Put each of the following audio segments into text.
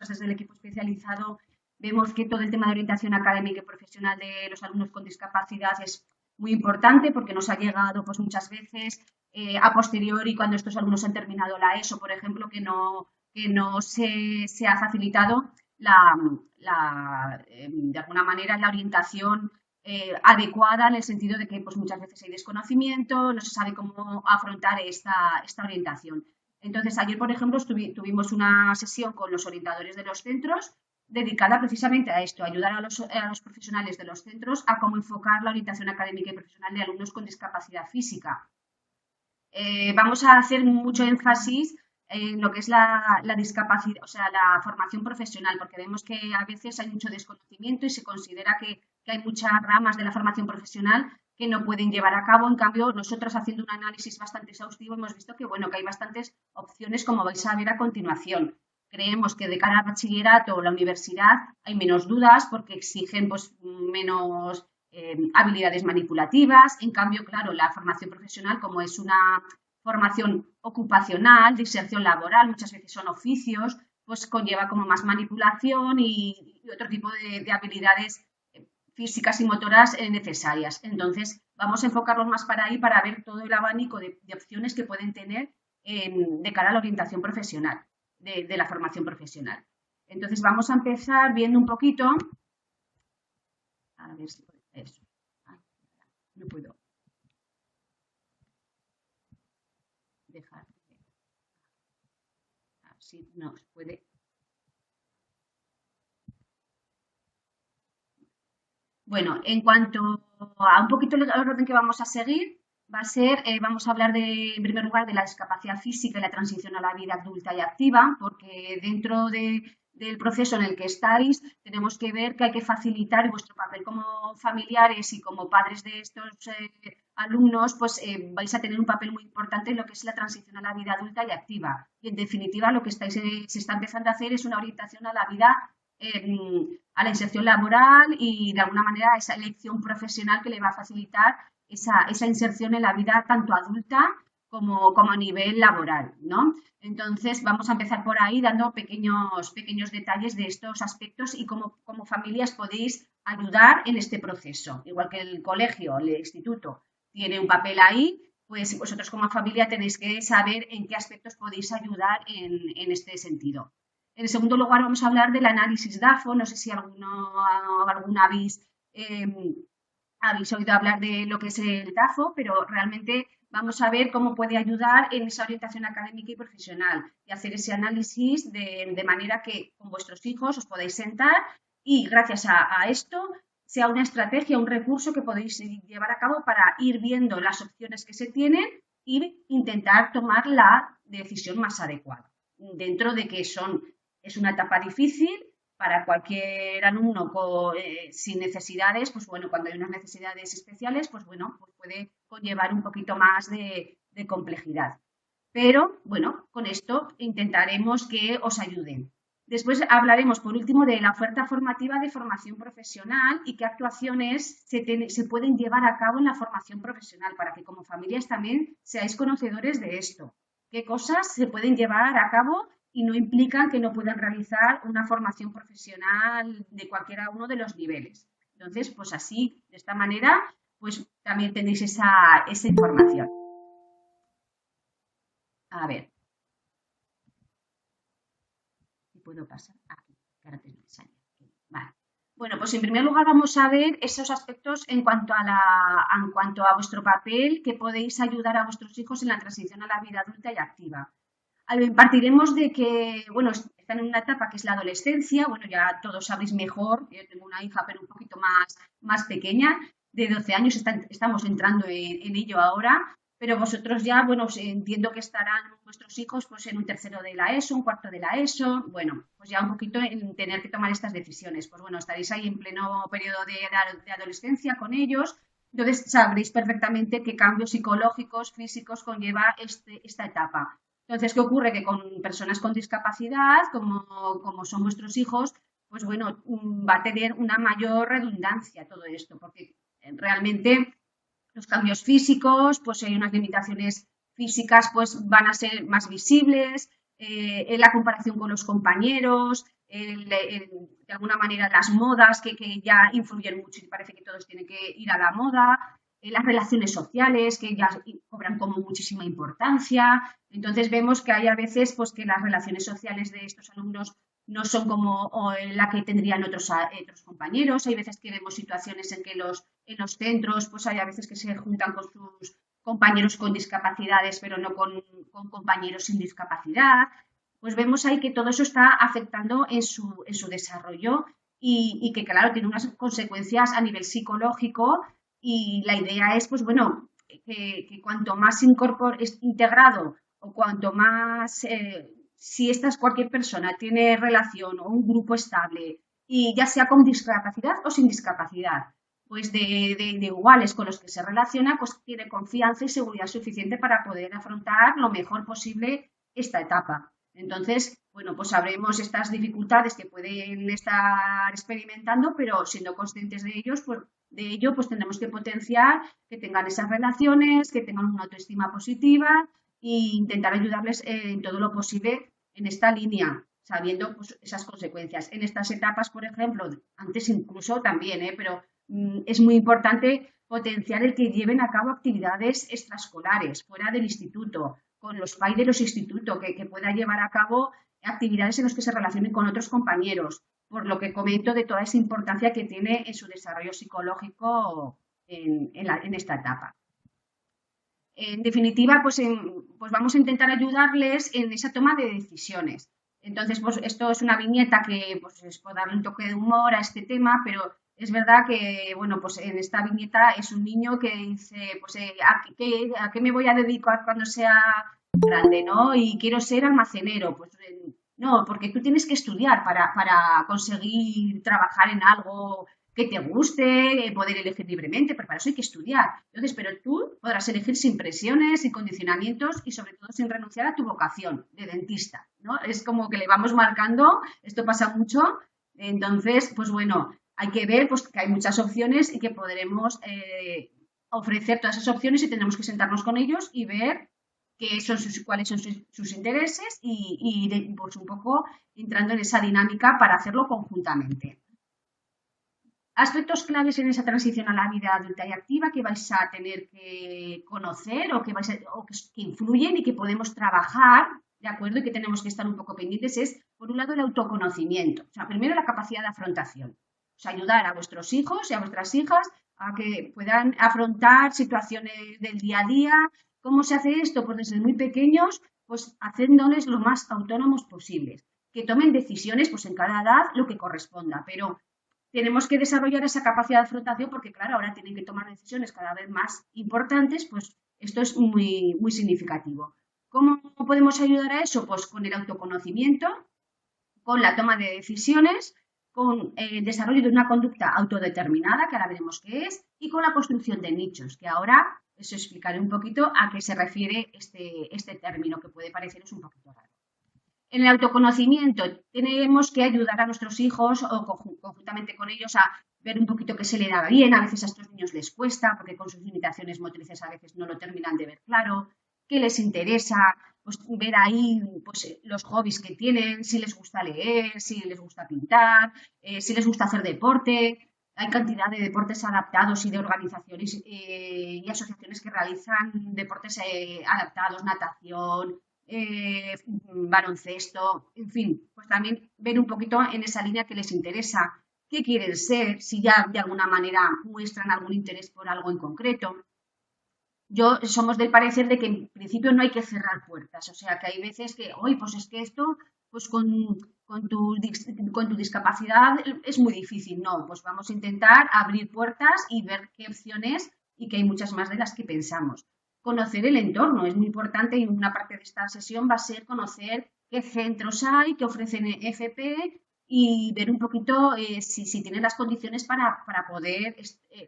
nosotras desde el equipo especializado vemos que todo el tema de orientación académica y profesional de los alumnos con discapacidad es muy importante porque nos ha llegado pues, muchas veces a posteriori cuando estos alumnos han terminado la ESO, por ejemplo, que no se ha facilitado de alguna manera la orientación adecuada en el sentido de que pues, muchas veces hay desconocimiento, no se sabe cómo afrontar esta orientación. Entonces, ayer, por ejemplo, tuvimos una sesión con los orientadores de los centros dedicada precisamente a esto, a ayudar a los profesionales de los centros a cómo enfocar la orientación académica y profesional de alumnos con discapacidad física. Vamos a hacer mucho énfasis en lo que es la discapacidad, o sea, la formación profesional, porque vemos que a veces hay mucho desconocimiento y se considera que hay muchas ramas de la formación profesional que no pueden llevar a cabo. En cambio, nosotros haciendo un análisis bastante exhaustivo hemos visto que, bueno, que hay bastantes opciones, como vais a ver a continuación. Creemos que de cara al bachillerato o la universidad hay menos dudas porque exigen pues, menos habilidades manipulativas. En cambio, claro, la formación profesional, como es una formación ocupacional, de inserción laboral, muchas veces son oficios, pues conlleva como más manipulación y otro tipo de habilidades físicas y motoras necesarias. Entonces, vamos a enfocarnos más para ahí para ver todo el abanico de opciones que pueden tener de cara a la orientación profesional, de la formación profesional. Entonces, vamos a empezar viendo un poquito, a ver si eso. Ay, no puedo dejar. Así nos puede. Bueno, en cuanto a un poquito el orden que vamos a seguir, va a ser, vamos a hablar en primer lugar de la discapacidad física y la transición a la vida adulta y activa, porque dentro del proceso en el que estáis tenemos que ver que hay que facilitar vuestro papel como familiares y como padres de estos alumnos, pues vais a tener un papel muy importante en lo que es la transición a la vida adulta y activa. Y en definitiva lo que se está empezando a hacer es una orientación a la vida a la inserción laboral y de alguna manera a esa elección profesional que le va a facilitar esa inserción en la vida tanto adulta como a nivel laboral, ¿no? Entonces vamos a empezar por ahí dando pequeños detalles de estos aspectos y cómo familias podéis ayudar en este proceso. Igual que el colegio, el instituto tiene un papel ahí, pues vosotros como familia tenéis que saber en qué aspectos podéis ayudar en este sentido. En segundo lugar, vamos a hablar del análisis DAFO. No sé si alguna habéis oído hablar de lo que es el DAFO, pero realmente vamos a ver cómo puede ayudar en esa orientación académica y profesional y hacer ese análisis de manera que con vuestros hijos os podáis sentar y gracias a esto sea una estrategia, un recurso que podéis llevar a cabo para ir viendo las opciones que se tienen y intentar tomar la decisión más adecuada. Dentro de que es una etapa difícil para cualquier alumno sin necesidades, pues bueno, cuando hay unas necesidades especiales, pues bueno, pues puede conllevar un poquito más de complejidad. Pero bueno, con esto intentaremos que os ayuden. Después hablaremos, por último, de la oferta formativa de formación profesional y qué actuaciones se pueden llevar a cabo en la formación profesional para que como familias también seáis conocedores de esto. Qué cosas se pueden llevar a cabo y no implican que no puedan realizar una formación profesional de cualquiera uno de los niveles. Entonces, pues así, de esta manera, pues también tenéis esa información. A ver. ¿Qué puedo pasar? Aquí, que ahora te enseño. Vale. Bueno, pues en primer lugar vamos a ver esos aspectos en cuanto a vuestro papel que podéis ayudar a vuestros hijos en la transición a la vida adulta y activa. Partiremos de que, bueno, están en una etapa que es la adolescencia, bueno, ya todos sabéis mejor, yo tengo una hija pero un poquito más pequeña, de 12 años, estamos entrando en ello ahora, pero vosotros ya, bueno, entiendo que estarán vuestros hijos pues en un tercero de la ESO, un cuarto de la ESO, bueno, pues ya un poquito en tener que tomar estas decisiones, pues bueno, estaréis ahí en pleno periodo de adolescencia con ellos, entonces sabréis perfectamente qué cambios psicológicos, físicos conlleva esta etapa. Entonces, ¿qué ocurre? Que con personas con discapacidad, como son vuestros hijos, pues bueno, va a tener una mayor redundancia todo esto, porque realmente los cambios físicos, pues hay unas limitaciones físicas, pues van a ser más visibles, en la comparación con los compañeros, de alguna manera las modas que ya influyen mucho y parece que todos tienen que ir a la moda, las relaciones sociales que ya cobran como muchísima importancia. Entonces vemos que hay a veces pues que las relaciones sociales de estos alumnos no son como la que tendrían otros compañeros. Hay veces que vemos situaciones en que en los centros pues hay a veces que se juntan con sus compañeros con discapacidades, pero no con compañeros sin discapacidad. Pues vemos ahí que todo eso está afectando en su desarrollo y que, claro, tiene unas consecuencias a nivel psicológico y la idea es, pues bueno, que cuanto más integrado o cuanto más, si cualquier persona tiene relación o un grupo estable y ya sea con discapacidad o sin discapacidad, pues de iguales con los que se relaciona, pues tiene confianza y seguridad suficiente para poder afrontar lo mejor posible esta etapa. Entonces, bueno, pues sabremos estas dificultades que pueden estar experimentando, pero siendo conscientes de ellos, pues de ello, pues tendremos que potenciar que tengan esas relaciones, que tengan una autoestima positiva e intentar ayudarles en todo lo posible en esta línea, sabiendo pues, esas consecuencias. En estas etapas, por ejemplo, antes incluso también, pero es muy importante potenciar el que lleven a cabo actividades extraescolares fuera del instituto, con los PAI de los institutos, que pueda llevar a cabo actividades en las que se relacionen con otros compañeros, por lo que comento de toda esa importancia que tiene en su desarrollo psicológico en esta etapa. En definitiva, pues vamos a intentar ayudarles en esa toma de decisiones. Entonces, pues esto es una viñeta que pues, es por darle un toque de humor a este tema, pero es verdad que, bueno, pues en esta viñeta es un niño que dice, pues, ¿a qué me voy a dedicar cuando sea grande, ¿no? Y quiero ser almacenero. Pues no, porque tú tienes que estudiar para conseguir trabajar en algo que te guste, poder elegir libremente, pero para eso hay que estudiar. Entonces, pero tú podrás elegir sin presiones, sin condicionamientos y sobre todo sin renunciar a tu vocación de dentista, ¿no? Es como que le vamos marcando, esto pasa mucho, entonces, pues bueno, hay que ver pues, que hay muchas opciones y que podremos ofrecer todas esas opciones y tendremos que sentarnos con ellos y ver cuáles son sus intereses y pues un poco entrando en esa dinámica para hacerlo conjuntamente. Aspectos claves en esa transición a la vida adulta y activa que vais a tener que conocer o que influyen y que podemos trabajar, ¿de acuerdo? Y que tenemos que estar un poco pendientes es, por un lado, el autoconocimiento. O sea, primero la capacidad de afrontación. O sea, ayudar a vuestros hijos y a vuestras hijas a que puedan afrontar situaciones del día a día. ¿Cómo se hace esto? Pues desde muy pequeños, pues haciéndoles lo más autónomos posibles. Que tomen decisiones, pues en cada edad lo que corresponda, pero tenemos que desarrollar esa capacidad de afrontación porque, claro, ahora tienen que tomar decisiones cada vez más importantes, pues esto es muy, muy significativo. ¿Cómo podemos ayudar a eso? Pues con el autoconocimiento, con la toma de decisiones, con el desarrollo de una conducta autodeterminada, que ahora veremos qué es, y con la construcción de nichos, que ahora eso explicaré un poquito a qué se refiere este término, que puede pareceros un poquito raro. En el autoconocimiento tenemos que ayudar a nuestros hijos o conjuntamente con ellos a ver un poquito qué se le da bien. A veces a estos niños les cuesta porque con sus limitaciones motrices a veces no lo terminan de ver claro. ¿Qué les interesa? Pues ver ahí pues, los hobbies que tienen, si les gusta leer, si les gusta pintar, si les gusta hacer deporte. Hay cantidad de deportes adaptados y de organizaciones y asociaciones que realizan deportes adaptados, natación, baloncesto, en fin, pues también ver un poquito en esa línea que les interesa, qué quieren ser, si ya de alguna manera muestran algún interés por algo en concreto. Yo somos del parecer de que en principio no hay que cerrar puertas, o sea que hay veces que, hoy pues es que esto, pues con tu discapacidad es muy difícil, no, pues vamos a intentar abrir puertas y ver qué opciones y que hay muchas más de las que pensamos. Conocer el entorno es muy importante y una parte de esta sesión va a ser conocer qué centros hay, qué ofrecen FP y ver un poquito si tienen las condiciones para poder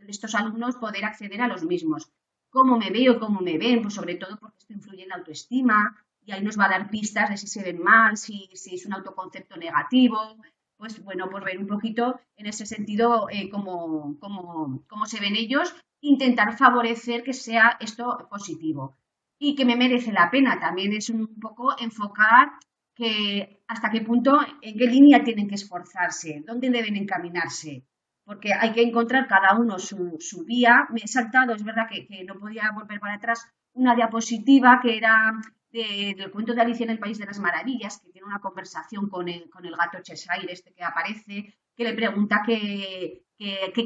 estos alumnos poder acceder a los mismos. ¿Cómo me veo, cómo me ven? Pues sobre todo porque esto influye en la autoestima y ahí nos va a dar pistas de si se ven mal, si es un autoconcepto negativo. Pues bueno, por ver un poquito en ese sentido cómo se ven ellos, intentar favorecer que sea esto positivo y que me merece la pena. También es un poco enfocar que hasta qué punto, en qué línea tienen que esforzarse, dónde deben encaminarse, porque hay que encontrar cada uno su vía. Me he saltado, es verdad que no podía volver para atrás, una diapositiva que era del cuento de Alicia en el País de las Maravillas, que tiene una conversación con el gato Cheshire, este que aparece, que le pregunta qué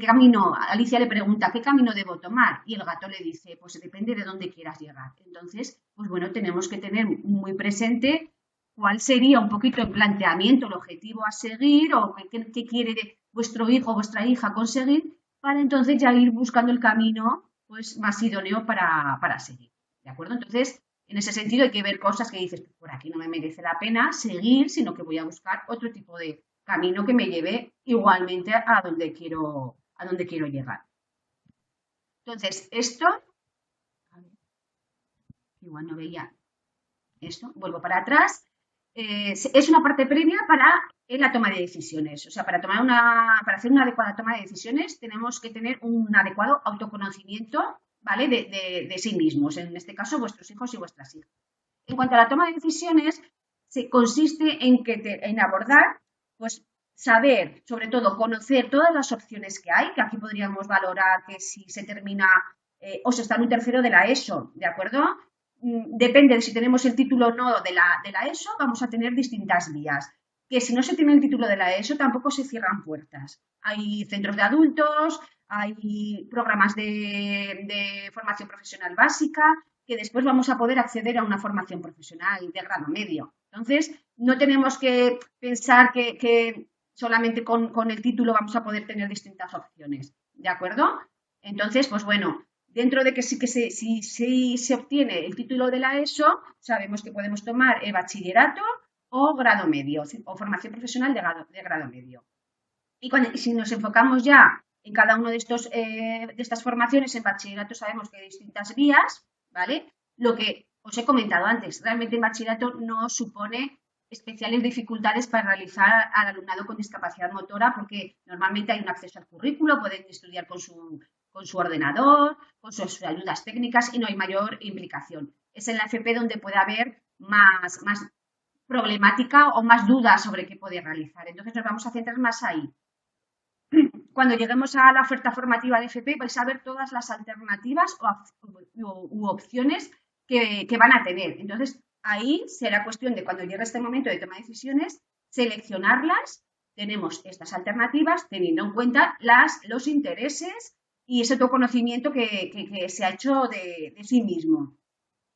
camino, Alicia le pregunta qué camino debo tomar y el gato le dice, pues depende de dónde quieras llegar. Entonces, pues bueno, tenemos que tener muy presente cuál sería un poquito el planteamiento, el objetivo a seguir o qué quiere vuestro hijo o vuestra hija conseguir para entonces ya ir buscando el camino pues más idóneo para seguir. ¿De acuerdo? Entonces, en ese sentido hay que ver cosas que dices, por aquí no me merece la pena seguir, sino que voy a buscar otro tipo de camino que me lleve igualmente a donde quiero llegar. Entonces, esto, a ver, igual no veía esto, vuelvo para atrás, es una parte previa para la toma de decisiones. O sea, para hacer una adecuada toma de decisiones tenemos que tener un adecuado autoconocimiento, ¿vale? De sí mismos, en este caso vuestros hijos y vuestras hijas. En cuanto a la toma de decisiones, consiste en abordar, pues saber, sobre todo, conocer todas las opciones que hay, que aquí podríamos valorar que si se termina o se está en un tercero de la ESO, ¿de acuerdo? Depende de si tenemos el título o no de la ESO, vamos a tener distintas vías. Que si no se tiene el título de la ESO, tampoco se cierran puertas. Hay centros de adultos, hay programas de formación profesional básica, que después vamos a poder acceder a una formación profesional de grado medio. Entonces, no tenemos que pensar que solamente con el título vamos a poder tener distintas opciones. ¿De acuerdo? Entonces, pues bueno, dentro de que si se obtiene el título de la ESO, sabemos que podemos tomar el bachillerato o grado medio, o formación profesional de grado medio. Y si nos enfocamos ya en cada uno de estas formaciones, en bachillerato sabemos que hay distintas vías, ¿vale? Lo que os he comentado antes, realmente en bachillerato no supone especiales dificultades para realizar al alumnado con discapacidad motora, porque normalmente hay un acceso al currículo, pueden estudiar con su ordenador, con sus ayudas técnicas y no hay mayor implicación. Es en la FP donde puede haber más problemática o más dudas sobre qué puede realizar. Entonces nos vamos a centrar más ahí. Cuando lleguemos a la oferta formativa de FP vais a ver todas las alternativas u opciones que van a tener. Entonces ahí será cuestión de cuando llegue este momento de toma de decisiones, seleccionarlas. Tenemos estas alternativas teniendo en cuenta los intereses y ese autoconocimiento que se ha hecho de sí mismo.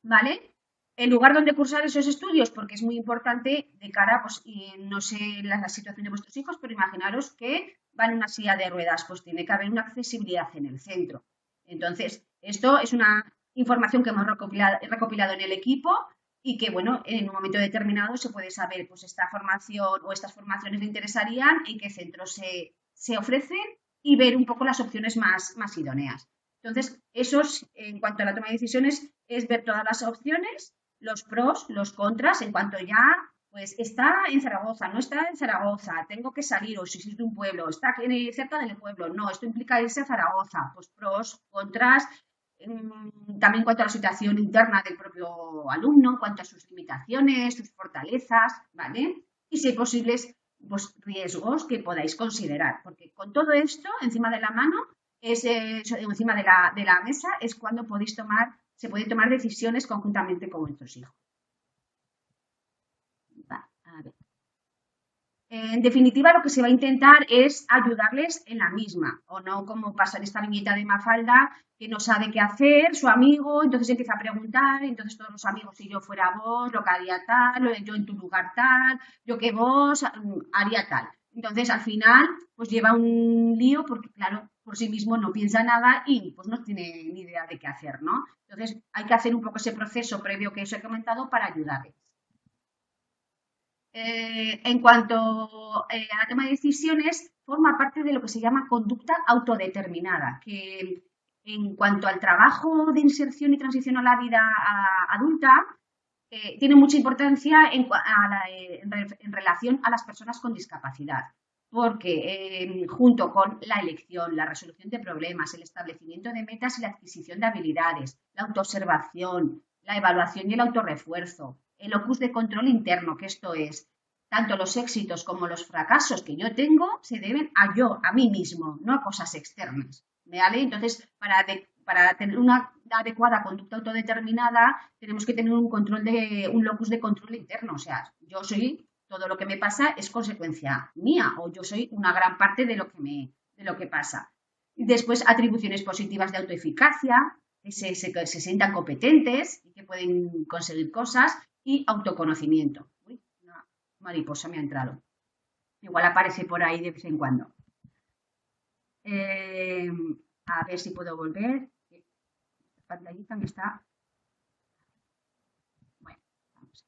¿Vale? El lugar donde cursar esos estudios, porque es muy importante de cara, pues, y no sé la situación de vuestros hijos, pero imaginaros que van en una silla de ruedas, pues tiene que haber una accesibilidad en el centro. Entonces, esto es una información que hemos recopilado en el equipo y que, bueno, en un momento determinado se puede saber, pues, esta formación o estas formaciones le interesarían, en qué centros se ofrecen y ver un poco las opciones más idóneas. Entonces, en cuanto a la toma de decisiones, es ver todas las opciones, los pros, los contras, en cuanto ya, pues está en Zaragoza, no está en Zaragoza, tengo que salir, o si es de un pueblo, está cerca del pueblo, no, esto implica irse a Zaragoza, pues pros, contras, también en cuanto a la situación interna del propio alumno, en cuanto a sus limitaciones, sus fortalezas, ¿vale? Y si hay posibles pues, riesgos que podáis considerar, porque con todo esto encima de la mano, encima de la mesa, es cuando se pueden tomar decisiones conjuntamente con vuestros hijos. A ver. En definitiva, lo que se va a intentar es ayudarles en la misma, o no como pasa en esta viñeta de Mafalda, que no sabe qué hacer, su amigo, entonces empieza a preguntar, entonces todos los amigos, si yo fuera vos, lo que haría tal, yo en tu lugar tal, yo que vos haría tal. Entonces, al final, pues lleva un lío porque, claro, por sí mismo no piensa nada y pues no tiene ni idea de qué hacer, ¿no? Entonces, hay que hacer un poco ese proceso previo que os he comentado para ayudarles. En cuanto a la toma de decisiones, forma parte de lo que se llama conducta autodeterminada, que en cuanto al trabajo de inserción y transición a la vida adulta, tiene mucha importancia en relación a las personas con discapacidad, porque junto con la elección, la resolución de problemas, el establecimiento de metas y la adquisición de habilidades, la autoobservación, la evaluación y el autorrefuerzo, el locus de control interno, que esto es, tanto los éxitos como los fracasos que yo tengo se deben a mí mismo, no a cosas externas, ¿vale? Entonces, para tener una adecuada conducta autodeterminada, tenemos que tener un locus de control interno, o sea, yo soy, todo lo que me pasa es consecuencia mía, o yo soy una gran parte de lo que pasa. Y después, atribuciones positivas de autoeficacia, que se sientan competentes y que pueden conseguir cosas, y autoconocimiento. Uy, una mariposa me ha entrado. Igual aparece por ahí de vez en cuando. Eh, a ver si puedo volver. La pantallita me está. Bueno, vamos.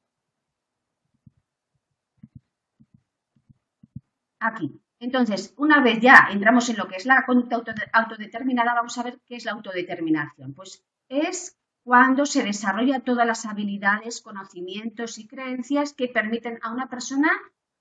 Aquí. Entonces, una vez ya entramos en lo que es la conducta autodeterminada, vamos a ver qué es la autodeterminación. Pues es cuando se desarrolla todas las habilidades, conocimientos y creencias que permiten a una persona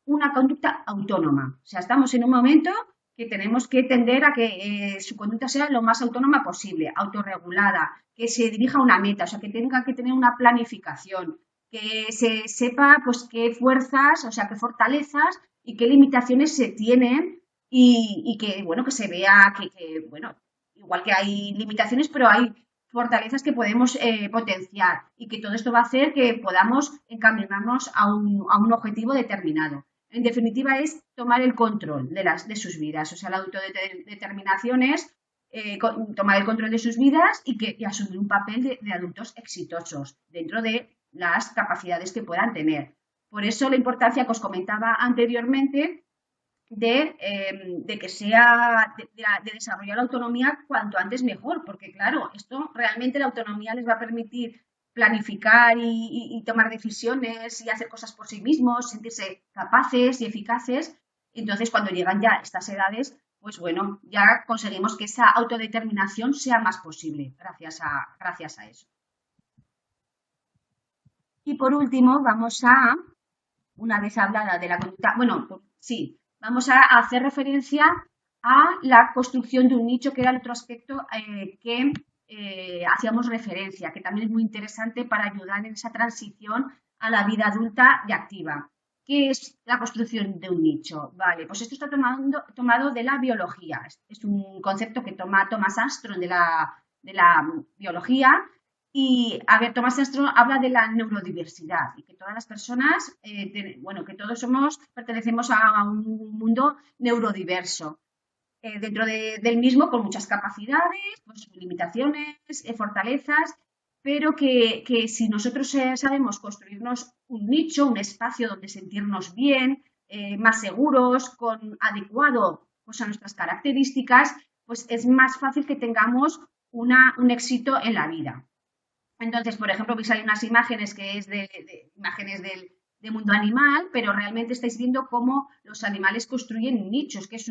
una conducta autónoma. O sea, estamos en un momento que tenemos que tender a que su conducta sea lo más autónoma posible, autorregulada, que se dirija a una meta, o sea, que tenga que tener una planificación, que se sepa pues qué fuerzas, o sea, qué fortalezas y qué limitaciones se tienen y que, bueno, que se vea bueno, igual que hay limitaciones, pero hay fortalezas que podemos potenciar y que todo esto va a hacer que podamos encaminarnos a un objetivo determinado. En definitiva, es tomar el control de sus vidas. O sea, la autodeterminación es tomar el control de sus vidas y asumir un papel de adultos exitosos dentro de las capacidades que puedan tener. Por eso la importancia que os comentaba anteriormente de que sea de desarrollar la autonomía cuanto antes mejor, porque claro, esto realmente la autonomía les va a permitir planificar y tomar decisiones y hacer cosas por sí mismos, sentirse capaces y eficaces. Entonces, cuando llegan ya estas edades, pues bueno, ya conseguimos que esa autodeterminación sea más posible gracias a eso. Y por último, una vez hablada de la conducta, bueno, sí, vamos a hacer referencia a la construcción de un nicho, que era el otro aspecto que hacíamos referencia, que también es muy interesante para ayudar en esa transición a la vida adulta y activa. ¿Qué es la construcción de un nicho? Vale, pues esto está tomado de la biología. Es un concepto que toma Thomas Armstrong de la biología y, a ver, Thomas Armstrong habla de la neurodiversidad y que todas las personas, bueno, que todos pertenecemos a un mundo neurodiverso. Dentro del mismo, con muchas capacidades, pues, limitaciones, fortalezas, pero que si nosotros sabemos construirnos un nicho, un espacio donde sentirnos bien, más seguros, adecuado pues, a nuestras características, pues es más fácil que tengamos un éxito en la vida. Entonces, por ejemplo, veis ahí unas imágenes que es imágenes del mundo animal, pero realmente estáis viendo cómo los animales construyen nichos, que es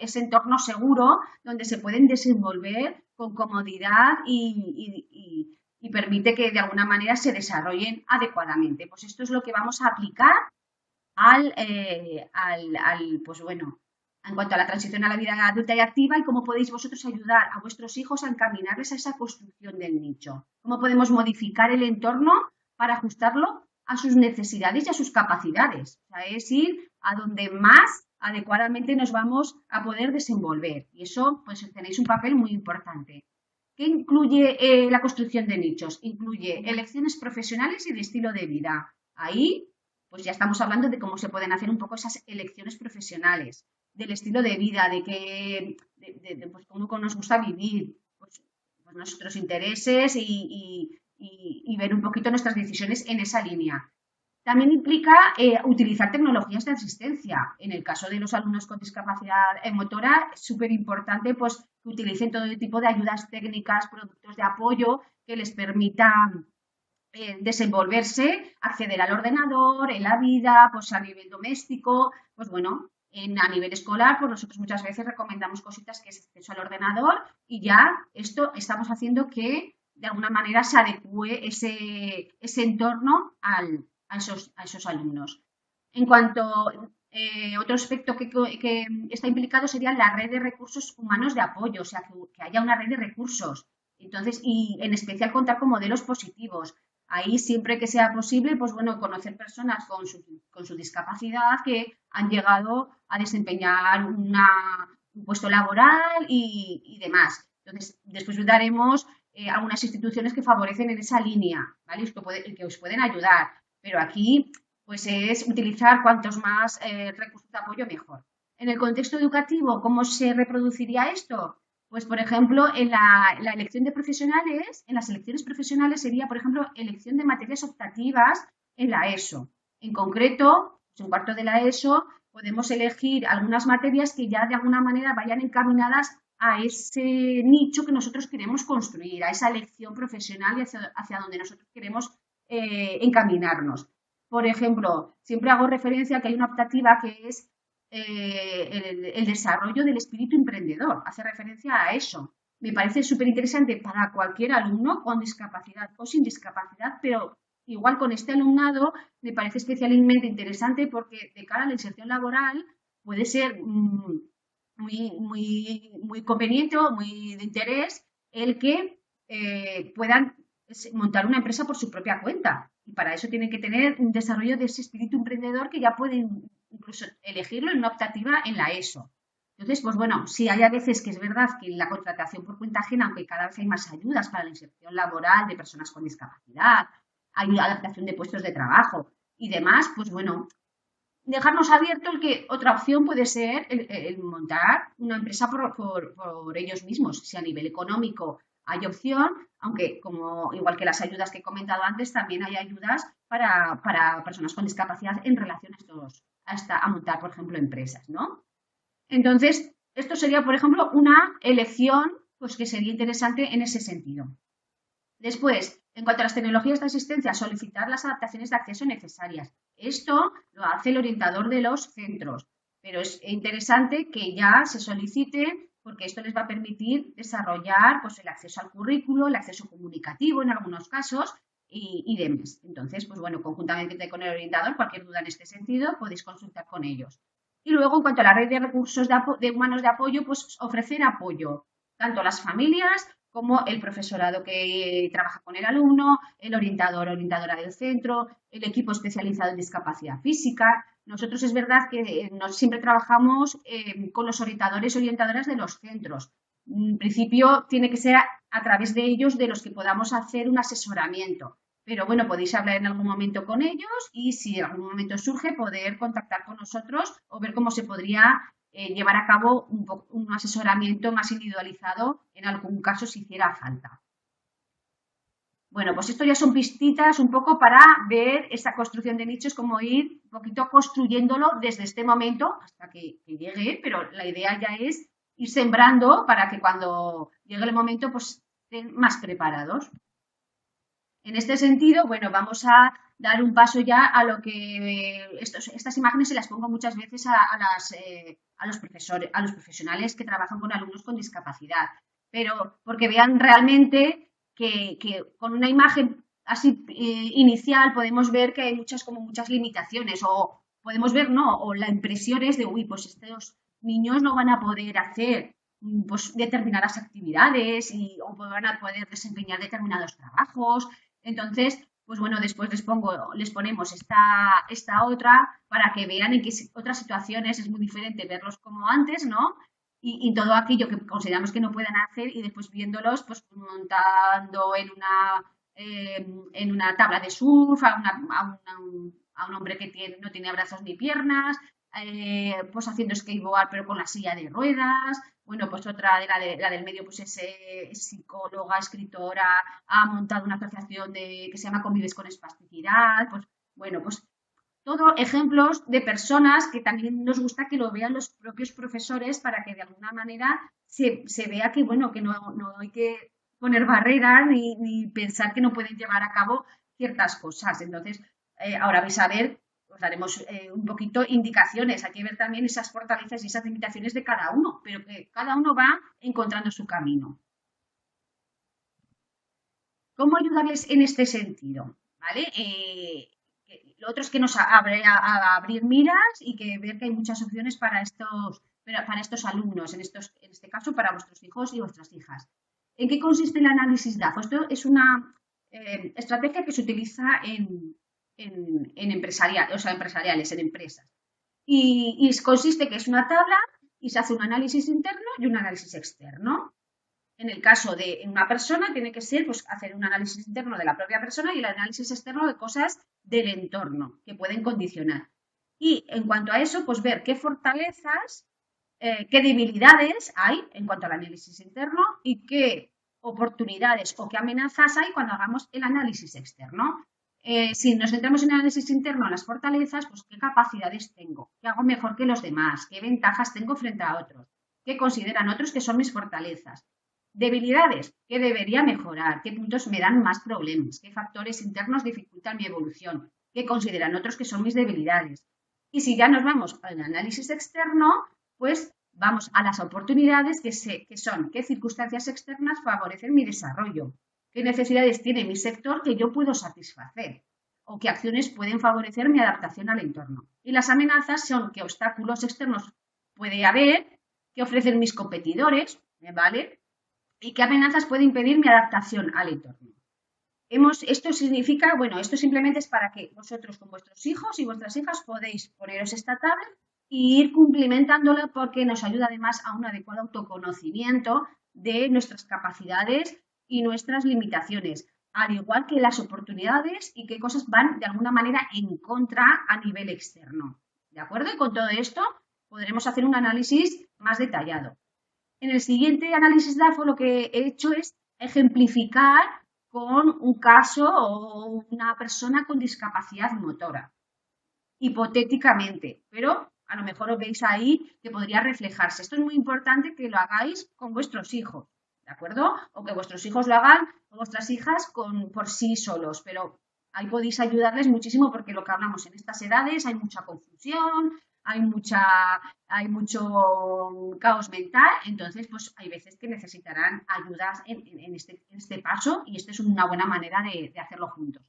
ese entorno seguro donde se pueden desenvolver con comodidad y permite que de alguna manera se desarrollen adecuadamente. Pues esto es lo que vamos a aplicar pues bueno, en cuanto a la transición a la vida adulta y activa y cómo podéis vosotros ayudar a vuestros hijos a encaminarles a esa construcción del nicho. Cómo podemos modificar el entorno para ajustarlo a sus necesidades y a sus capacidades. O sea, es ir a donde más adecuadamente nos vamos a poder desenvolver. Y eso, pues tenéis un papel muy importante. ¿Qué incluye la construcción de nichos? Incluye elecciones profesionales y de estilo de vida. Ahí, pues ya estamos hablando de cómo se pueden hacer un poco esas elecciones profesionales, del estilo de vida, pues, cómo nos gusta vivir, pues nuestros intereses y ver un poquito nuestras decisiones en esa línea. También implica utilizar tecnologías de asistencia. En el caso de los alumnos con discapacidad motora, es súper importante pues, que utilicen todo tipo de ayudas técnicas, productos de apoyo que les permitan desenvolverse, acceder al ordenador, en la vida, pues a nivel doméstico, pues bueno, a nivel escolar, pues nosotros muchas veces recomendamos cositas que es acceso al ordenador y ya esto estamos haciendo que de alguna manera se adecue ese entorno a esos alumnos. En cuanto otro aspecto que está implicado sería la red de recursos humanos de apoyo, o sea, que haya una red de recursos. Entonces, y en especial contar con modelos positivos. Ahí siempre que sea posible, pues bueno, conocer personas con su discapacidad que han llegado a desempeñar un puesto laboral y demás. Entonces, después daremos algunas instituciones que favorecen en esa línea, ¿vale? Que os pueden ayudar. Pero aquí, pues es utilizar cuantos más recursos de apoyo mejor. En el contexto educativo, ¿cómo se reproduciría esto? Pues, por ejemplo, la elección de profesionales, en las elecciones profesionales sería, por ejemplo, elección de materias optativas en la ESO. En concreto, pues en cuarto de la ESO, podemos elegir algunas materias que ya de alguna manera vayan encaminadas a ese nicho que nosotros queremos construir, a esa elección profesional y hacia donde nosotros queremos encaminarnos. Por ejemplo, siempre hago referencia a que hay una optativa que es el desarrollo del espíritu emprendedor, hace referencia a eso. Me parece súper interesante para cualquier alumno con discapacidad o sin discapacidad, pero igual con este alumnado me parece especialmente interesante porque de cara a la inserción laboral puede ser muy conveniente o muy de interés el que puedan montar una empresa por su propia cuenta. Y para eso tienen que tener un desarrollo de ese espíritu emprendedor que ya pueden incluso elegirlo en una optativa en la ESO. Entonces, pues bueno, sí hay a veces que es verdad que la contratación por cuenta ajena, aunque cada vez hay más ayudas para la inserción laboral de personas con discapacidad, hay adaptación de puestos de trabajo y demás, pues bueno, dejarnos abierto el que otra opción puede ser el montar una empresa por ellos mismos, si a nivel económico hay opción, aunque como igual que las ayudas que he comentado antes, también hay ayudas para personas con discapacidad en relación a montar, por ejemplo, empresas, ¿no? Entonces, esto sería, por ejemplo, una elección pues, que sería interesante en ese sentido. Después, en cuanto a las tecnologías de asistencia, solicitar las adaptaciones de acceso necesarias. Esto lo hace el orientador de los centros, pero es interesante que ya se solicite porque esto les va a permitir desarrollar pues, el acceso al currículo, el acceso comunicativo en algunos casos y demás. Entonces, pues bueno, conjuntamente con el orientador, cualquier duda en este sentido podéis consultar con ellos. Y luego, en cuanto a la red de recursos de humanos de apoyo, pues ofrecer apoyo tanto a las familias como el profesorado que trabaja con el alumno, el orientador o orientadora del centro, el equipo especializado en discapacidad física. Nosotros es verdad que siempre trabajamos con los orientadores y orientadoras de los centros. En principio tiene que ser a través de ellos de los que podamos hacer un asesoramiento. Pero bueno, podéis hablar en algún momento con ellos y si en algún momento surge poder contactar con nosotros o ver cómo se podría llevar a cabo un asesoramiento más individualizado en algún caso si hiciera falta. Bueno, pues esto ya son pistitas un poco para ver esta construcción de nichos, como ir un poquito construyéndolo desde este momento hasta que llegue, pero la idea ya es ir sembrando para que cuando llegue el momento pues estén más preparados. En este sentido, bueno, vamos a dar un paso ya a lo que estas imágenes se las pongo muchas veces a los profesores, a los profesionales que trabajan con alumnos con discapacidad, pero porque vean realmente que con una imagen así inicial podemos ver que hay muchas limitaciones o podemos ver, no, o la impresión es de, uy, pues estos niños no van a poder hacer pues, determinadas actividades o van a poder desempeñar determinados trabajos. Entonces, pues bueno, después les ponemos esta otra para que vean en qué otras situaciones es muy diferente verlos como antes, ¿no? Y todo aquello que consideramos que no puedan hacer y después viéndolos pues montando en una tabla de surf a un hombre que no tiene brazos ni piernas, pues haciendo skateboard pero con la silla de ruedas. Bueno, pues otra de la del medio pues es psicóloga, escritora, ha montado una asociación que se llama Convives con Espasticidad. Pues bueno, pues todo ejemplos de personas que también nos gusta que lo vean los propios profesores para que de alguna manera se vea que, bueno, que no hay que poner barreras ni pensar que no pueden llevar a cabo ciertas cosas. Entonces, ahora vais a ver, os daremos un poquito indicaciones. Hay que ver también esas fortalezas y esas limitaciones de cada uno, pero que cada uno va encontrando su camino. ¿Cómo ayudarles en este sentido? ¿Vale? Lo otro es que nos abre a abrir miras y que ver que hay muchas opciones para estos alumnos, en este caso para vuestros hijos y vuestras hijas. ¿En qué consiste el análisis DAFO? Esto es estrategia que se utiliza en empresariales, en empresas. Y consiste que es una tabla y se hace un análisis interno y un análisis externo. En el caso de una persona, tiene que ser pues, hacer un análisis interno de la propia persona y el análisis externo de cosas del entorno que pueden condicionar. Y en cuanto a eso, pues ver qué fortalezas, qué debilidades hay en cuanto al análisis interno y qué oportunidades o qué amenazas hay cuando hagamos el análisis externo. Si nos centramos en el análisis interno, en las fortalezas, pues qué capacidades tengo, qué hago mejor que los demás, qué ventajas tengo frente a otros, qué consideran otros que son mis fortalezas. Debilidades, qué debería mejorar, qué puntos me dan más problemas, qué factores internos dificultan mi evolución, qué consideran otros que son mis debilidades. Y si ya nos vamos al análisis externo, pues vamos a las oportunidades que son qué circunstancias externas favorecen mi desarrollo, qué necesidades tiene mi sector que yo puedo satisfacer o qué acciones pueden favorecer mi adaptación al entorno. Y las amenazas son qué obstáculos externos puede haber, qué ofrecen mis competidores, ¿vale? Y qué amenazas puede impedir mi adaptación al entorno. Esto significa, bueno, esto simplemente es para que vosotros con vuestros hijos y vuestras hijas podéis poneros esta tabla y ir cumplimentándola porque nos ayuda además a un adecuado autoconocimiento de nuestras capacidades y nuestras limitaciones, al igual que las oportunidades y qué cosas van de alguna manera en contra a nivel externo. ¿De acuerdo? Y con todo esto podremos hacer un análisis más detallado. En el siguiente análisis DAFO lo que he hecho es ejemplificar con un caso o una persona con discapacidad motora, hipotéticamente, pero a lo mejor os veis ahí que podría reflejarse. Esto es muy importante que lo hagáis con vuestros hijos, ¿de acuerdo? O que vuestros hijos lo hagan con vuestras hijas por sí solos, pero ahí podéis ayudarles muchísimo porque lo que hablamos en estas edades hay mucha confusión, hay mucho caos mental, entonces pues hay veces que necesitarán ayuda en este paso y esta es una buena manera de hacerlo juntos.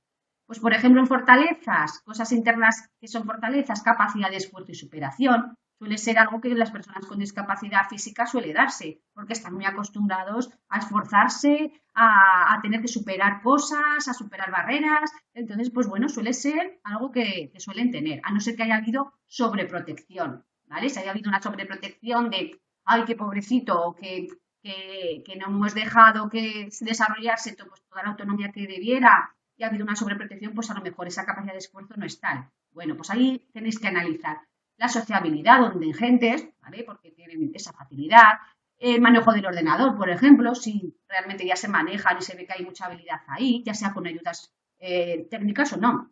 Pues, por ejemplo, en fortalezas, cosas internas que son fortalezas, capacidad de esfuerzo y superación, suele ser algo que las personas con discapacidad física suele darse, porque están muy acostumbrados a esforzarse, a tener que superar cosas, a superar barreras. Entonces, pues bueno, suele ser algo que suelen tener, a no ser que haya habido sobreprotección, ¿vale? Si haya habido una sobreprotección de, ay, qué pobrecito, o que no hemos dejado que desarrollarse pues, toda la autonomía que debiera y ha habido una sobreprotección, pues a lo mejor esa capacidad de esfuerzo no es tal. Bueno, pues ahí tenéis que analizar la sociabilidad donde en gentes, ¿vale? Porque tienen esa facilidad, el manejo del ordenador, por ejemplo, si realmente ya se manejan y se ve que hay mucha habilidad ahí, ya sea con ayudas técnicas o no.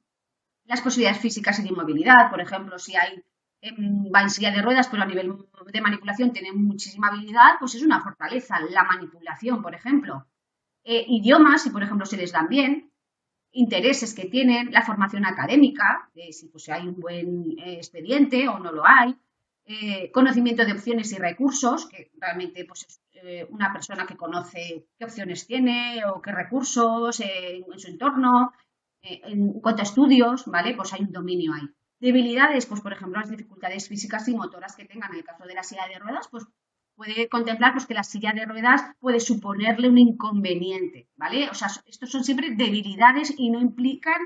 Las posibilidades físicas y de movilidad, por ejemplo, si hay va en silla de ruedas, pero a nivel de manipulación tiene muchísima habilidad, pues es una fortaleza. La manipulación, por ejemplo. Idiomas, si por ejemplo se les dan bien, intereses que tienen, la formación académica, si pues, hay un buen expediente o no lo hay, conocimiento de opciones y recursos, que realmente pues, es una persona que conoce qué opciones tiene o qué recursos en su entorno, en cuanto a estudios, ¿vale? Pues hay un dominio ahí. Debilidades, pues por ejemplo, las dificultades físicas y motoras que tengan. En el caso de la silla de ruedas, pues puede contemplar pues, que la silla de ruedas puede suponerle un inconveniente, ¿vale? O sea, estos son siempre debilidades y no implican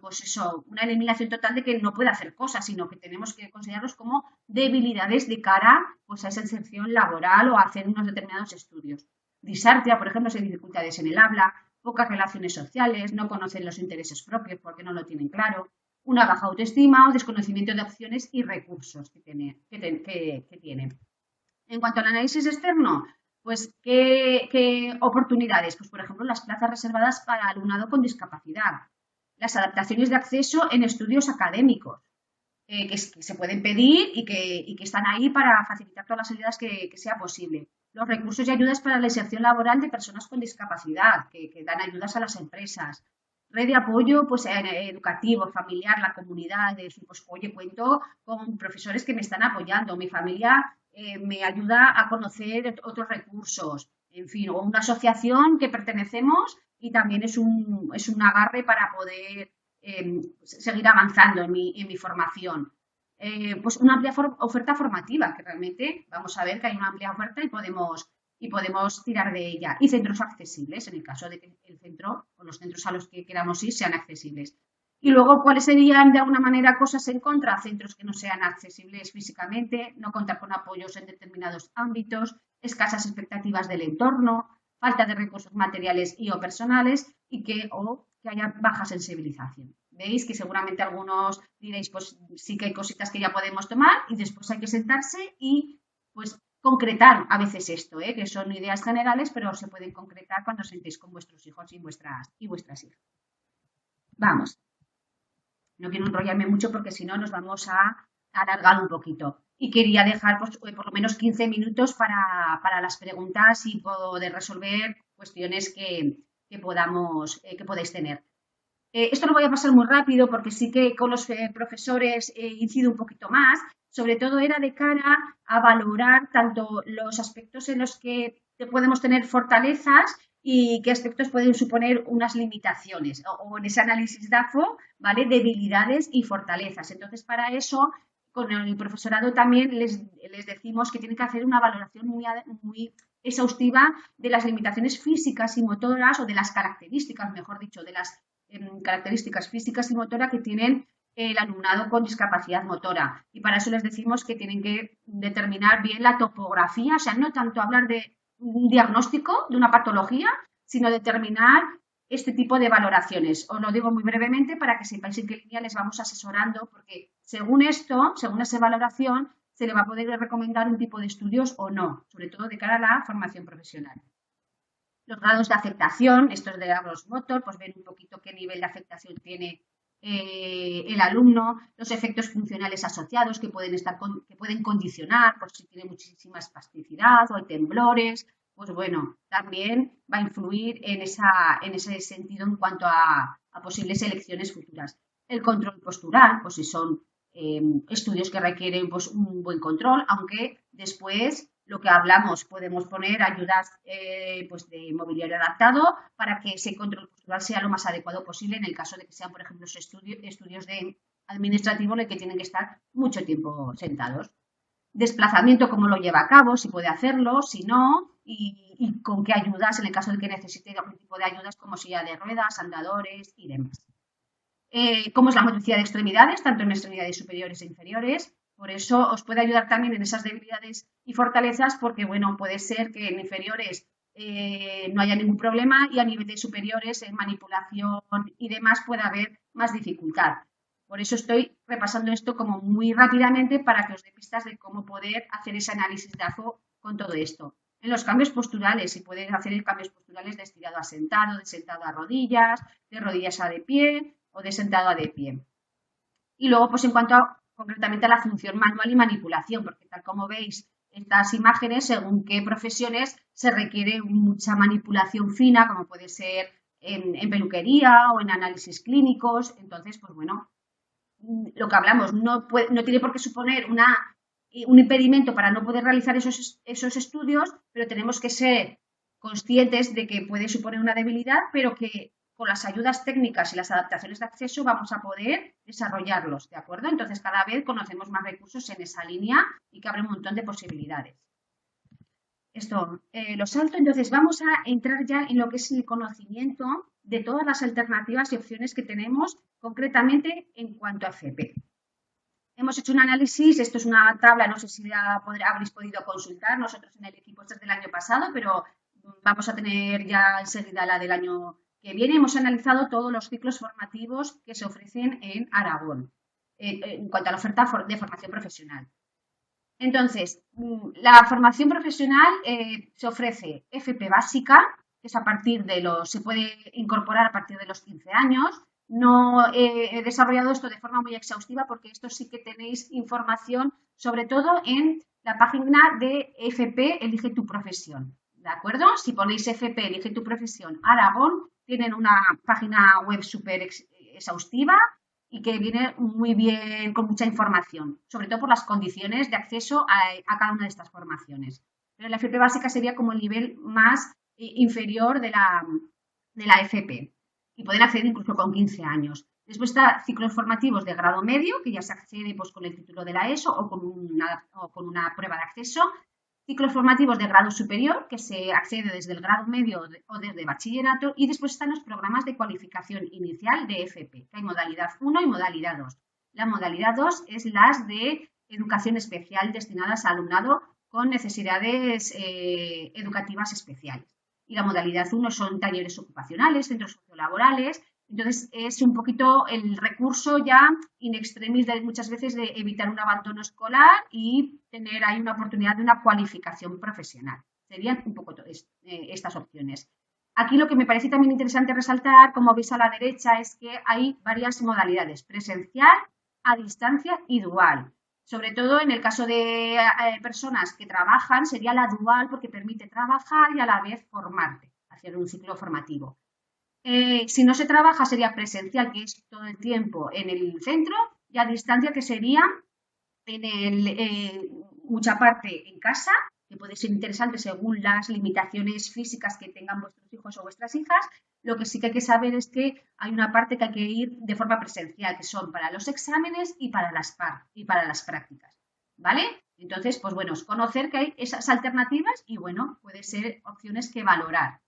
pues eso, una eliminación total de que no puede hacer cosas, sino que tenemos que considerarlos como debilidades de cara pues, a esa inserción laboral o a hacer unos determinados estudios. Disartria, por ejemplo, si hay dificultades en el habla, pocas relaciones sociales, no conocen los intereses propios porque no lo tienen claro, una baja autoestima o desconocimiento de opciones y recursos que tienen. En cuanto al análisis externo, pues ¿qué oportunidades? Pues por ejemplo las plazas reservadas para alumnado con discapacidad, las adaptaciones de acceso en estudios académicos, que se pueden pedir y que están ahí para facilitar todas las ayudas que sea posible. Los recursos y ayudas para la inserción laboral de personas con discapacidad, que dan ayudas a las empresas. Red de apoyo pues, educativo, familiar, la comunidad, pues, oye, cuento con profesores que me están apoyando, mi familia me ayuda a conocer otros recursos, en fin, o una asociación que pertenecemos y también es un agarre para poder seguir avanzando en mi formación. Pues una amplia oferta formativa, que realmente vamos a ver que hay una amplia oferta y podemos y podemos tirar de ella. Y centros accesibles, en el caso de que el centro o los centros a los que queramos ir sean accesibles. Y luego, ¿cuáles serían de alguna manera cosas en contra? Centros que no sean accesibles físicamente, no contar con apoyos en determinados ámbitos, escasas expectativas del entorno, falta de recursos materiales y o personales y que haya baja sensibilización. Veis que seguramente algunos diréis, pues sí que hay cositas que ya podemos tomar y después hay que sentarse y pues concretar a veces esto, que son ideas generales, pero se pueden concretar cuando sentéis con vuestros hijos y vuestras hijas. Vamos. No quiero enrollarme mucho porque si no nos vamos a alargar un poquito. Y quería dejar pues, por lo menos 15 minutos para las preguntas y poder resolver cuestiones que podáis tener. Esto lo voy a pasar muy rápido porque sí que con los profesores incido un poquito más. Sobre todo era de cara a valorar tanto los aspectos en los que podemos tener fortalezas y qué aspectos pueden suponer unas limitaciones o en ese análisis DAFO, ¿vale? Debilidades y fortalezas. Entonces, para eso, con el profesorado también les decimos que tienen que hacer una valoración muy exhaustiva de las limitaciones físicas y motoras o de las características, mejor dicho, de las características físicas y motoras que tienen el alumnado con discapacidad motora. Y para eso les decimos que tienen que determinar bien la topografía, o sea, no tanto hablar de un diagnóstico de una patología, sino determinar este tipo de valoraciones. Os lo digo muy brevemente para que sepáis en qué línea les vamos asesorando, porque según esto, según esa valoración, se le va a poder recomendar un tipo de estudios o no, sobre todo de cara a la formación profesional. Los grados de afectación, estos de Gross Motor, pues ven un poquito qué nivel de afectación tiene el alumno, los efectos funcionales asociados que pueden condicionar, por si tiene muchísima espasticidad o hay temblores, pues bueno, también va a influir en ese sentido en cuanto a posibles elecciones futuras. El control postural, pues si son estudios que requieren pues, un buen control, aunque después lo que hablamos, podemos poner ayudas pues de mobiliario adaptado para que ese control postural sea lo más adecuado posible en el caso de que sean, por ejemplo, estudios de administrativo en el que tienen que estar mucho tiempo sentados. Desplazamiento, cómo lo lleva a cabo, si puede hacerlo, si no, y con qué ayudas en el caso de que necesite algún tipo de ayudas como silla de ruedas, andadores y demás. Cómo es la motricidad de extremidades, tanto en extremidades superiores e inferiores. Por eso os puede ayudar también en esas debilidades y fortalezas porque, bueno, puede ser que en inferiores no haya ningún problema y a nivel de superiores en manipulación y demás pueda haber más dificultad. Por eso estoy repasando esto como muy rápidamente para que os dé pistas de cómo poder hacer ese análisis de AFO con todo esto. En los cambios posturales, si pueden hacer cambios posturales de estirado a sentado, de sentado a rodillas, de rodillas a de pie o de sentado a de pie. Y luego, pues en cuanto concretamente a la función manual y manipulación, porque tal como veis estas imágenes, según qué profesiones se requiere mucha manipulación fina, como puede ser en peluquería o en análisis clínicos. Entonces, pues bueno, lo que hablamos no tiene por qué suponer un impedimento para no poder realizar esos estudios, pero tenemos que ser conscientes de que puede suponer una debilidad, pero que con las ayudas técnicas y las adaptaciones de acceso vamos a poder desarrollarlos, ¿de acuerdo? Entonces, cada vez conocemos más recursos en esa línea y que abre un montón de posibilidades. Esto lo salto, entonces vamos a entrar ya en lo que es el conocimiento de todas las alternativas y opciones que tenemos concretamente en cuanto a FP. Hemos hecho un análisis, esto es una tabla, no sé si la habréis podido consultar, nosotros en el equipo este es del año pasado, pero vamos a tener ya enseguida la del año que viene. Hemos analizado todos los ciclos formativos que se ofrecen en Aragón en cuanto a la oferta de formación profesional. Entonces, la formación profesional se ofrece FP básica, que es se puede incorporar a partir de los 15 años. No he desarrollado esto de forma muy exhaustiva porque esto sí que tenéis información, sobre todo en la página de FP Elige tu profesión, ¿de acuerdo? Si ponéis FP Elige tu profesión Aragón, tienen una página web súper exhaustiva y que viene muy bien, con mucha información, sobre todo por las condiciones de acceso a cada una de estas formaciones. Pero la FP básica sería como el nivel más inferior de la FP y pueden acceder incluso con 15 años. Después está ciclos formativos de grado medio, que ya se accede pues, con el título de la ESO o con una prueba de acceso. ciclos formativos de grado superior, que se accede desde el grado medio o desde bachillerato, y después están los programas de cualificación inicial de FP, que hay modalidad 1 y modalidad 2. La modalidad 2 es las de educación especial destinadas a alumnado con necesidades educativas especiales. Y la modalidad 1 son talleres ocupacionales, centros sociolaborales. Entonces, es un poquito el recurso ya in extremis de muchas veces de evitar un abandono escolar y tener ahí una oportunidad de una cualificación profesional. Serían un poco estas opciones. Aquí lo que me parece también interesante resaltar, como veis a la derecha, es que hay varias modalidades: presencial, a distancia y dual. Sobre todo en el caso de personas que trabajan, sería la dual porque permite trabajar y a la vez formarte, hacer un ciclo formativo. Si no se trabaja sería presencial, que es todo el tiempo en el centro, y a distancia, que sería mucha parte en casa, que puede ser interesante según las limitaciones físicas que tengan vuestros hijos o vuestras hijas. Lo que sí que hay que saber es que hay una parte que hay que ir de forma presencial, que son para los exámenes y para las prácticas, ¿vale? Entonces, pues bueno, es conocer que hay esas alternativas y bueno, puede ser opciones que valorar.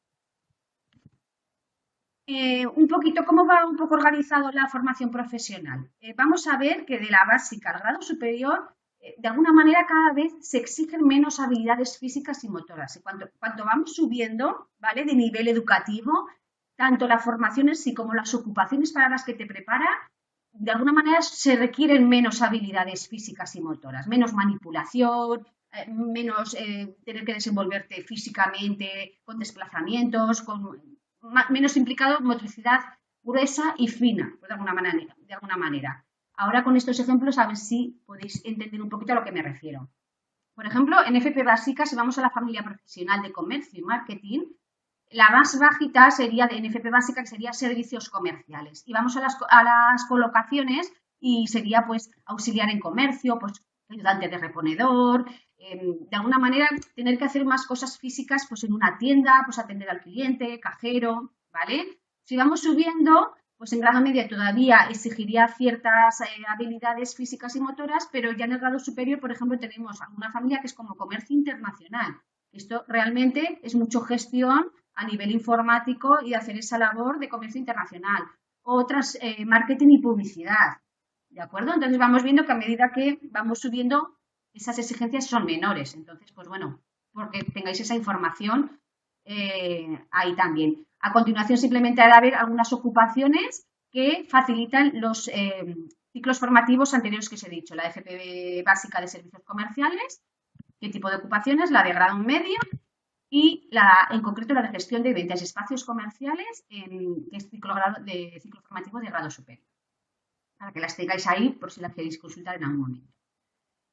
Un poquito cómo va un poco organizado la formación profesional. Vamos a ver que de la básica al grado superior, de alguna manera cada vez se exigen menos habilidades físicas y motoras. Y cuanto vamos subiendo, ¿vale?, de nivel educativo, tanto las formaciones como las ocupaciones para las que te prepara, de alguna manera se requieren menos habilidades físicas y motoras, menos manipulación, menos tener que desenvolverte físicamente con desplazamientos, menos implicado en motricidad gruesa y fina, pues de alguna manera. Ahora con estos ejemplos a ver si podéis entender un poquito a lo que me refiero. Por ejemplo, en FP básica, si vamos a la familia profesional de comercio y marketing, la más bajita sería en FP básica, que sería servicios comerciales. Y vamos a las colocaciones y sería pues auxiliar en comercio, pues ayudante de reponedor, de alguna manera tener que hacer más cosas físicas pues en una tienda, pues atender al cliente, cajero, ¿vale? Si vamos subiendo, pues en grado medio todavía exigiría ciertas habilidades físicas y motoras, pero ya en el grado superior, por ejemplo, tenemos alguna familia que es como comercio internacional. Esto realmente es mucho gestión a nivel informático y hacer esa labor de comercio internacional. Otras, marketing y publicidad, ¿de acuerdo? Entonces vamos viendo que a medida que vamos subiendo, esas exigencias son menores. Entonces, pues bueno, porque tengáis esa información ahí también. A continuación, simplemente hará ver algunas ocupaciones que facilitan los ciclos formativos anteriores que os he dicho. La FP básica de servicios comerciales, qué tipo de ocupaciones, la de grado medio y en concreto la de gestión de ventas y espacios comerciales que es ciclo formativo de grado superior, para que las tengáis ahí por si las queréis consultar en algún momento.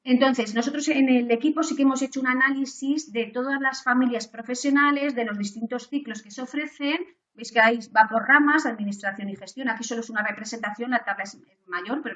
Entonces, nosotros en el equipo sí que hemos hecho un análisis de todas las familias profesionales, de los distintos ciclos que se ofrecen. Veis que ahí va por ramas, administración y gestión. Aquí solo es una representación, la tabla es mayor, pero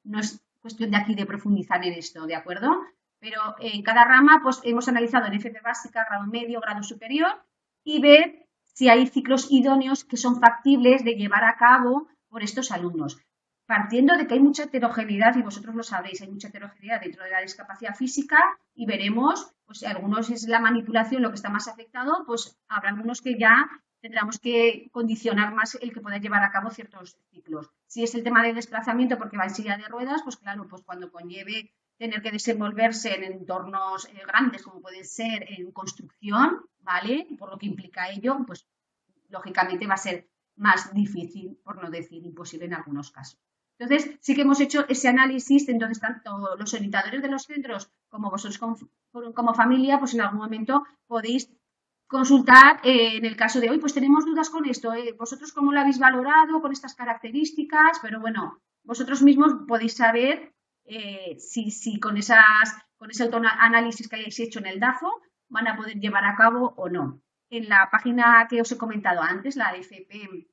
no es cuestión de aquí de profundizar en esto, ¿de acuerdo? Pero en cada rama pues hemos analizado en FP básica, grado medio, grado superior y ver si hay ciclos idóneos que son factibles de llevar a cabo por estos alumnos. Partiendo de que hay mucha heterogeneidad, y vosotros lo sabréis, hay mucha heterogeneidad dentro de la discapacidad física y veremos, pues si algunos es la manipulación lo que está más afectado, pues habrá algunos que ya tendremos que condicionar más el que pueda llevar a cabo ciertos ciclos. Si es el tema de desplazamiento porque va en silla de ruedas, pues claro, pues cuando conlleve tener que desenvolverse en entornos grandes como pueden ser en construcción, ¿vale? Por lo que implica ello, pues lógicamente va a ser más difícil, por no decir imposible en algunos casos. Entonces, sí que hemos hecho ese análisis, entonces tanto los orientadores de los centros como vosotros como familia, pues en algún momento podéis consultar en el caso de hoy, pues tenemos dudas con esto, vosotros cómo lo habéis valorado con estas características, pero bueno, vosotros mismos podéis saber si con ese autoanálisis que hayáis hecho en el DAFO van a poder llevar a cabo o no. En la página que os he comentado antes, la de FP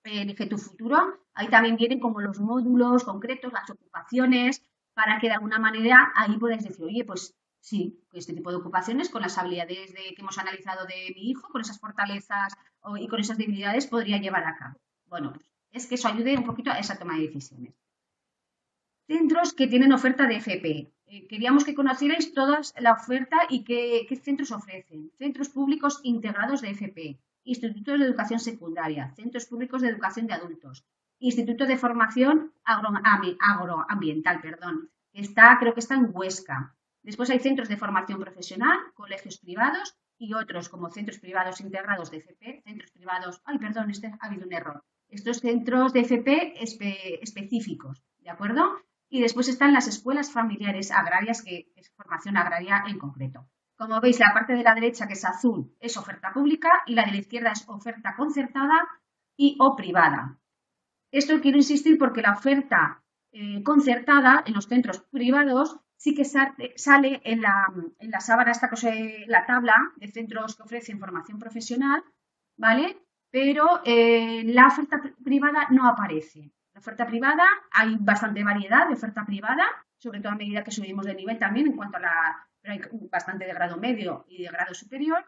Elige tu futuro, ahí también vienen como los módulos concretos, las ocupaciones, para que de alguna manera ahí podáis decir, oye, pues sí, este tipo de ocupaciones con las habilidades que hemos analizado de mi hijo, con esas fortalezas y con esas debilidades podría llevar a cabo. Bueno, pues es que eso ayude un poquito a esa toma de decisiones. Centros que tienen oferta de FP. queríamos que conocierais toda la oferta y qué centros ofrecen. Centros públicos integrados de FP, institutos de educación secundaria, centros públicos de educación de adultos, instituto de formación agroambiental, perdón, creo que está en Huesca. Después hay centros de formación profesional, colegios privados y otros como centros privados integrados de FP, centros privados, ha habido un error. Estos centros de FP específicos, ¿de acuerdo? Y después están las escuelas familiares agrarias, que es formación agraria en concreto. Como veis, la parte de la derecha, que es azul, es oferta pública y la de la izquierda es oferta concertada y o privada. Esto quiero insistir porque la oferta concertada en los centros privados sí que sale en la sábana la tabla de centros que ofrecen formación profesional, ¿vale? Pero la oferta privada no aparece. La oferta privada, hay bastante variedad de oferta privada, sobre todo a medida que subimos de nivel también en cuanto a pero hay bastante de grado medio y de grado superior,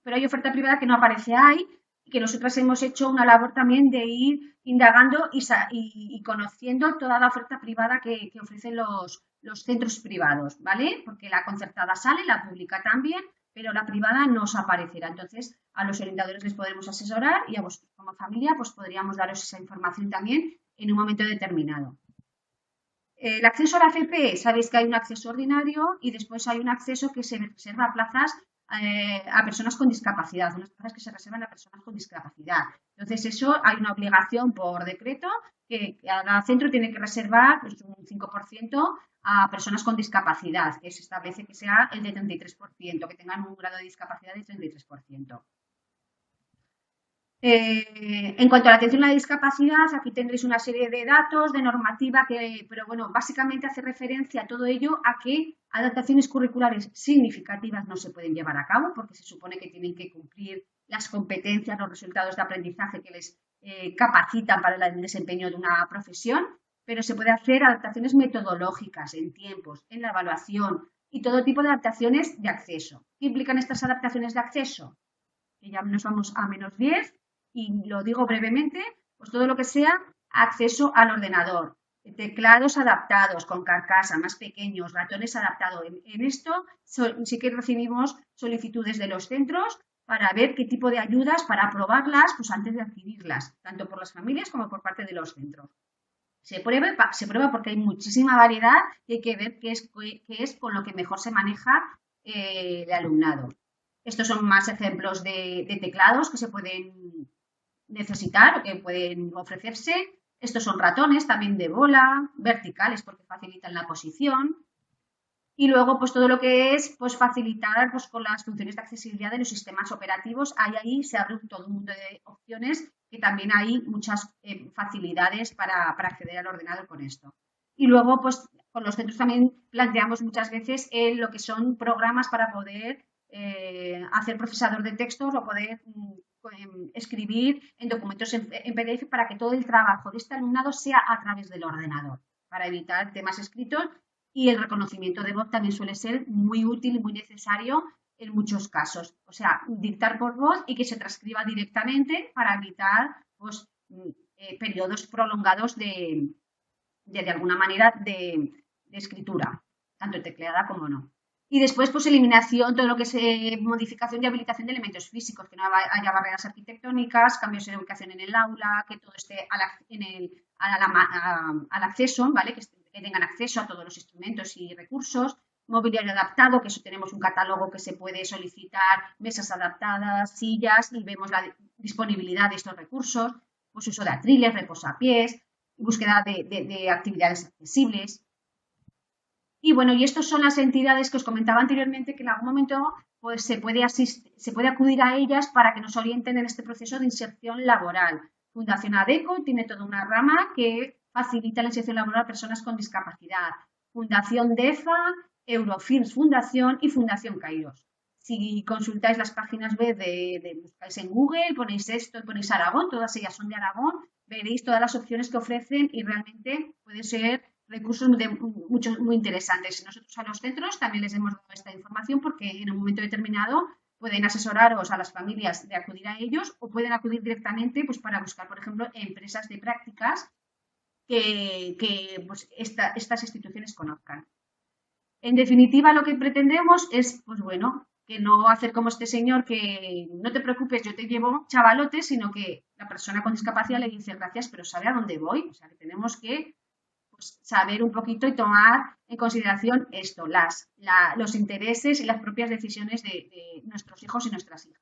pero hay oferta privada que no aparece ahí y que nosotras hemos hecho una labor también de ir indagando y conociendo toda la oferta privada que ofrecen los centros privados, ¿vale? Porque la concertada sale, la pública también, pero la privada no os aparecerá. Entonces, a los orientadores les podremos asesorar y a vosotros como familia pues podríamos daros esa información también en un momento determinado. El acceso a la FP, sabéis que hay un acceso ordinario y después hay un acceso que se reserva a plazas a personas con discapacidad, unas plazas que se reservan a personas con discapacidad. Entonces, eso hay una obligación por decreto que cada centro tiene que reservar pues, un 5% a personas con discapacidad, que se establece que sea el de 33%, que tengan un grado de discapacidad de 33%. En cuanto a la atención a la discapacidad, aquí tendréis una serie de datos, de normativa, pero bueno, básicamente hace referencia a todo ello a que adaptaciones curriculares significativas no se pueden llevar a cabo porque se supone que tienen que cumplir las competencias, los resultados de aprendizaje que les capacitan para el desempeño de una profesión, pero se puede hacer adaptaciones metodológicas en tiempos, en la evaluación y todo tipo de adaptaciones de acceso. ¿Qué implican estas adaptaciones de acceso? Que ya nos vamos a -10 y lo digo brevemente, pues todo lo que sea acceso al ordenador, teclados adaptados con carcasa, más pequeños, ratones adaptados. En esto sí que recibimos solicitudes de los centros para ver qué tipo de ayudas, para aprobarlas pues antes de adquirirlas, tanto por las familias como por parte de los centros. Se prueba porque hay muchísima variedad y hay que ver qué es con lo que mejor se maneja el alumnado. Estos son más ejemplos de teclados que se pueden necesitar o que pueden ofrecerse. Estos son ratones también de bola, verticales porque facilitan la posición. Y luego, pues todo lo que es pues, facilitar pues, con las funciones de accesibilidad de los sistemas operativos. Ahí se abre todo un mundo de opciones que también hay muchas facilidades para acceder al ordenador con esto. Y luego, pues con los centros también planteamos muchas veces lo que son programas para poder hacer procesador de textos o poder escribir en documentos en PDF para que todo el trabajo de este alumnado sea a través del ordenador, para evitar temas escritos, y el reconocimiento de voz también suele ser muy útil y muy necesario en muchos casos. O sea, dictar por voz y que se transcriba directamente para evitar pues, periodos prolongados de alguna manera de escritura, tanto tecleada como no. Y después, pues eliminación, todo lo que es modificación y habilitación de elementos físicos, que no haya barreras arquitectónicas, cambios en ubicación en el aula, que todo esté al acceso, ¿vale? Que tengan acceso a todos los instrumentos y recursos, mobiliario adaptado, que eso tenemos un catálogo que se puede solicitar, mesas adaptadas, sillas, y vemos la disponibilidad de estos recursos, pues uso de atriles, reposapiés, búsqueda de actividades accesibles. Y bueno, y estas son las entidades que os comentaba anteriormente que en algún momento pues, se puede acudir a ellas para que nos orienten en este proceso de inserción laboral. Fundación ADECO tiene toda una rama que facilita la inserción laboral a personas con discapacidad. Fundación DEFA, Eurofins Fundación y Fundación Kairos. Si consultáis las páginas web buscáis en Google, ponéis esto, ponéis Aragón, todas ellas son de Aragón, veréis todas las opciones que ofrecen y realmente puede ser recursos muy interesantes. Nosotros a los centros también les hemos dado esta información porque en un momento determinado pueden asesoraros a las familias de acudir a ellos o pueden acudir directamente pues, para buscar, por ejemplo, empresas de prácticas que pues, estas instituciones conozcan. En definitiva, lo que pretendemos es, pues bueno, que no hacer como este señor que no te preocupes, yo te llevo chavalotes, sino que la persona con discapacidad le dice gracias, pero sabe a dónde voy. O sea, que tenemos que pues, saber un poquito y tomar en consideración esto, los intereses y las propias decisiones de nuestros hijos y nuestras hijas.